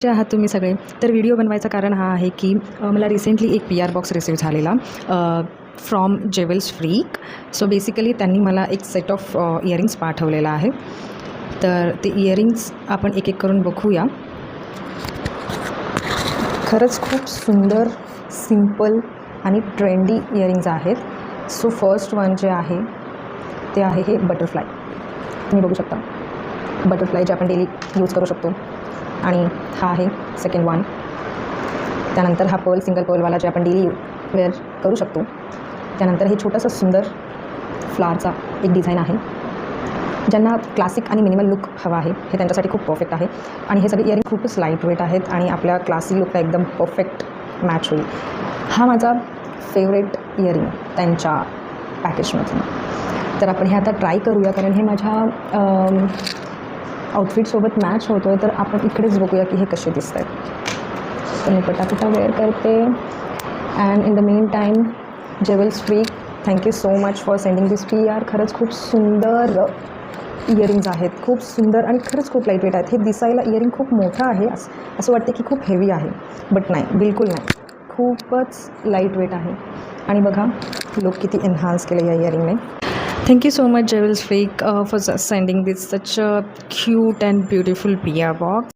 कसे आहात तुम्ही सगळे? तर व्हिडिओ बनवायचं कारण हा आहे की मला रिसेंटली एक PR बॉक्स रिसीव्ह झालेला फ्रॉम जेवेल्स फ्रीक. सो बेसिकली त्यांनी मला एक सेट ऑफ इयरिंग्स पाठवलेला आहे. तर ते इयरिंग्स आपण एक एक करून बघूया. खरंच खूप सुंदर, सिंपल आणि ट्रेंडी इयरिंग्ज आहेत. सो फर्स्ट वन जे आहे ते आहे हे बटरफ्लाय. तुम्ही बघू शकता बटरफ्लाय जे आपण डेली यूज करू शकतो. आणि हा आहे सेकंड वन. त्यानंतर हा पर्ल सिंगल पर्लवाला जे आपण डेली वेअर करू शकतो. त्यानंतर हे छोटंसं सुंदर फ्लावरचा एक डिझाईन आहे. ज्यांना क्लासिक आणि मिनिमल लुक हवा आहे हे त्यांच्यासाठी खूप परफेक्ट आहे. आणि हे सगळे इयरिंग खूपच लाईट वेट आहेत आणि आपल्या क्लासी लुकला एकदम परफेक्ट मॅच होईल. हा माझा फेवरेट इयरिंग त्यांच्या पॅकेजमधून. तर आपण हे आता ट्राय करूया कारण हे माझ्या आउटफिटसोबत मॅच होतो आहे. तर आपण इकडेच बघूया की हे कसे दिसत आहेत. तर मी पटापटा वेअर करते. And in the main time jewels freak, thank you so much for sending this PR. खरंच खूप सुंदर इयरिंग्ज आहेत, खूप सुंदर आणि खरंच खूप लाईट वेट आहेत. हे दिसायला इयरिंग खूप मोठं आहे असं वाटतं की खूप हेवी आहे, बट नाही, बिलकुल नाही. खूपच लाईट वेट आहे. आणि बघा लुक किती एन्हान्स केलं या इयरिंगने. Thank you so much, Jewels Freak, for sending this such a cute and beautiful PR box.